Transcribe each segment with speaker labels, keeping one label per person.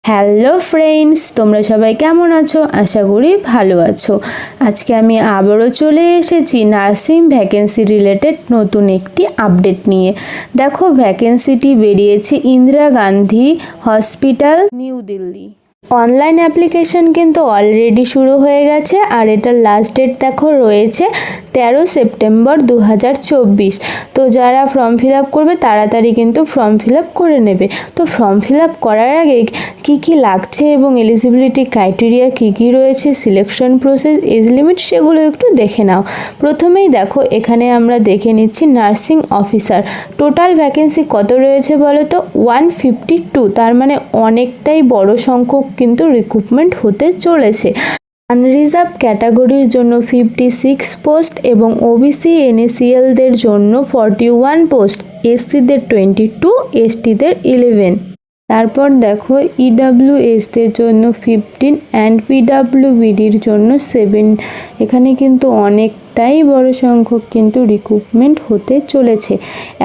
Speaker 1: Hello friends, তোমরা সবাই কেমন আছো? আশা করি ভালো আছো। আজকে আমি আবারও চলে এসেছি নার্সিং ভ্যাকেন্সি রিলেটেড নতুন একটি আপডেট নিয়ে। দেখো, ভ্যাকেন্সিটি বেরিয়েছে Indira Gandhi hospital, new Delhi. Online application কিন্তু অলরেডি শুরু হয়ে গেছে, আর এটার লাস্ট ডেট দেখো রয়েছে 13 সেপ্টেম্বর 2024। তো যারা ফর্ম ফিল আপ করবে তাড়াতাড়ি কিন্তু ফর্ম ফিল আপ করে নেবে। তো ফর্ম ফিল আপ করার আগে কি কি লাগছে এবং এলিজিবিলিটি ক্রাইটেরিয়া কি কি রয়েছে, সিলেকশন প্রসেস, এজ লিমিট, সেগুলো একটু দেখে নাও। প্রথমেই দেখো, এখানে আমরা দেখে নিচ্ছি নার্সিং অফিসার। টোটাল ভ্যাকেন্সি কত রয়েছে বলো তো? 152। তার মানে অনেকটাই বড় সংখ্যক কিন্তু রিক্রুটমেন্ট হতে চলেছে। আনরিজার্ভ ক্যাটাগরির জন্য 56 পোস্ট এবং ওবিসি এনএসিএলদের জন্য 41 পোস্ট, এসসিদের 22, এসটিদের 11। তারপর দেখো, ইডাব্লিউএসদের জন্য 15 অ্যান্ড পিডাব্লিউবিডির জন্য 7। এখানে কিন্তু অনেকটাই বড় সংখ্যক কিন্তু রিক্রুটমেন্ট হতে চলেছে।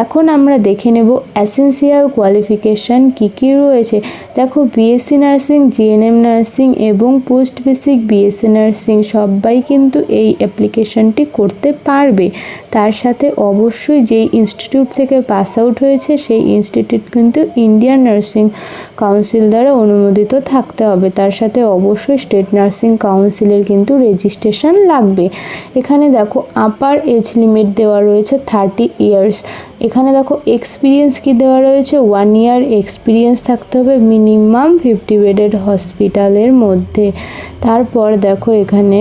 Speaker 1: এখন আমরা দেখে নেব এসেনশিয়াল কোয়ালিফিকেশান কি কি রয়েছে। দেখো, বিএসসি নার্সিং, জিএনএম নার্সিং এবং পোস্ট বেসিক বিএসসি নার্সিং সবাই কিন্তু এই অ্যাপ্লিকেশনটি করতে পারবে। তার সাথে অবশ্যই যেই ইনস্টিটিউট থেকে পাস আউট হয়েছে সেই ইনস্টিটিউট কিন্তু ইন্ডিয়ান নার্সিং কাউন্সিল দ্বারা অনুমোদিত থাকতে হবে। তার সাথে অবশ্যই স্টেট নার্সিং কাউন্সিলের কিন্তু রেজিস্ট্রেশন লাগবে। এখানে দেখো, আপার এজ লিমিট দেওয়া রয়েছে 30 ইয়ার্স। এখানে দেখো, এক্সপিরিয়েন্স কি দেওয়া রয়েছে, 1 ইয়ার এক্সপিরিয়েন্স থাকতে হবে মিনিমাম 50 বেডেড হসপিটালের মধ্যে। তারপর দেখো, এখানে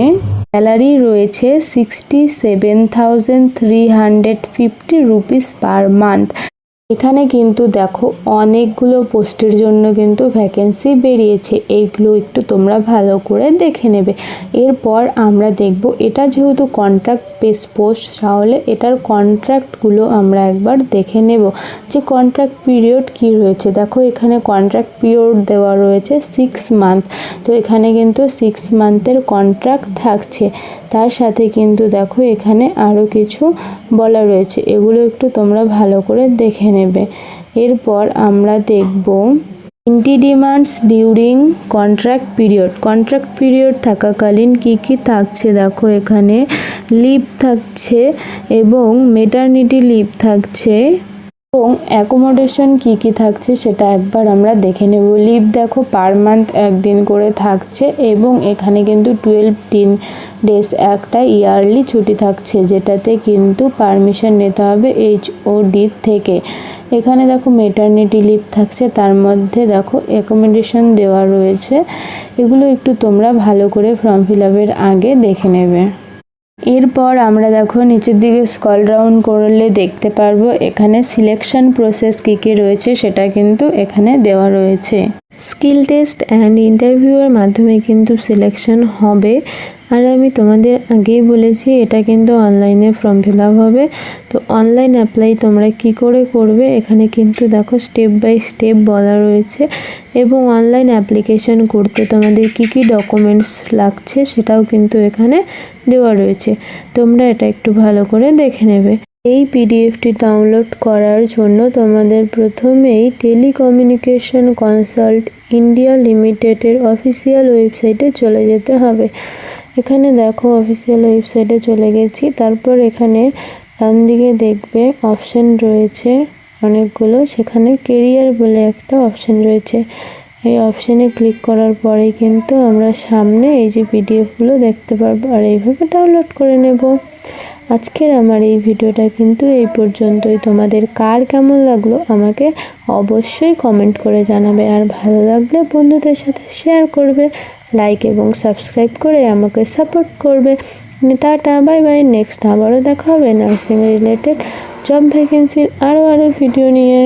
Speaker 1: স্যালারি রয়েছে 67,350 রুপিস পার মান্থ। এখানে কিন্তু দেখো অনেকগুলো পোস্টের জন্য কিন্তু ভ্যাকেন্সি বেরিয়েছে, এইগুলো একটু তোমরা ভালো করে দেখে নেবে। এরপর আমরা দেখব, এটা যেহেতু কন্ট্রাক্ট বেস পোস্ট, তাহলে এটার কন্ট্রাক্টগুলো আমরা একবার দেখে নেব যে কন্ট্রাক্ট পিরিয়ড কি রয়েছে। দেখো, এখানে কন্ট্রাক্ট পিরিয়ড দেওয়া রয়েছে 6 মান্থ। তো এখানে কিন্তু 6 মান্থের কন্ট্রাক্ট থাকছে। তার সাথে কিন্তু দেখো, এখানে আরও কিছু বলা রয়েছে, এগুলো একটু তোমরা ভালো করে দেখে নেবে। এরপর আমরা দেখব ইন্টি ডিমান্ডস ডিউরিং কন্ট্রাক্ট পিরিয়ড থাকাকালীন কি কি থাকছে। দেখো, এখানে লিভ থাকছে এবং মেটারনিটি লিভ থাকছে এবং অ্যাকোমোডেশন কি কি থাকছে সেটা একবার আমরা দেখে নেব। লিভ দেখো, পার মান্থ একদিন করে থাকছে এবং এখানে কিন্তু 12 ডেজ একটা ইয়ারলি ছুটি থাকছে, যেটাতে কিন্তু পারমিশন নিতে হবে HOD থেকে। এখানে দেখো, মেটারনিটি লিভ থাকছে, তার মধ্যে দেখো অ্যাকোমোডেশন দেওয়া রয়েছে। এগুলো একটু তোমরা ভালো করে ফর্ম ফিল আপের আগে দেখে নেবে। এরপর আমরা দেখো নিচের দিকে স্ক্রল ডাউন করলে দেখতে পারবো এখানে সিলেকশন প্রসেস কী কী রয়েছে সেটা কিন্তু এখানে দেওয়া রয়েছে। স্কিল টেস্ট অ্যান্ড ইন্টারভিউয়ের মাধ্যমে কিন্তু সিলেকশন হবে। আর আমি তোমাদের আগেই বলেছি এটা কিন্তু অনলাইনে ফর্ম ফিল আপ হবে। তো অনলাইন অ্যাপ্লাই তোমরা কি করে করবে এখানে কিন্তু দেখো স্টেপ বাই স্টেপ বলা রয়েছে, এবং অনলাইন অ্যাপ্লিকেশন করতে তোমাদের কি কি ডকুমেন্টস লাগছে সেটাও কিন্তু এখানে দেওয়া রয়েছে। তোমরা এটা একটু ভালো করে দেখে নেবে। এই পিডিএফটি ডাউনলোড করার জন্য তোমাদের প্রথমেই টেলিকমিউনিকেশন কনসাল্ট ইন্ডিয়া লিমিটেডের অফিসিয়াল ওয়েবসাইটে চলে যেতে হবে। এখানে দেখো অফিসিয়াল ওয়েবসাইটে চলে গেছি। তারপর এখানে ডান দিকে দেখবে অপশান রয়েছে অনেকগুলো, সেখানে কেরিয়ার বলে একটা অপশান রয়েছে। এই অপশানে ক্লিক করার পরেই কিন্তু আমরা সামনে এই যে পিডিএফগুলো দেখতে পারবো, আর এইভাবে ডাউনলোড করে নেব। আজকের আমার এই ভিডিওটা কিন্তু এই পর্যন্তই। তোমাদের কার কেমন লাগলো আমাকে অবশ্যই কমেন্ট করে জানাবে, আর ভালো লাগলে বন্ধুদের সাথে শেয়ার করবে, লাইক এবং সাবস্ক্রাইব করে আমাকে সাপোর্ট করবে। Tata, bye bye. নেক্সট আবারও দেখা হবে নার্সিং রিলেটেড জব ভ্যাকেন্সির আরও ভিডিও নিয়ে।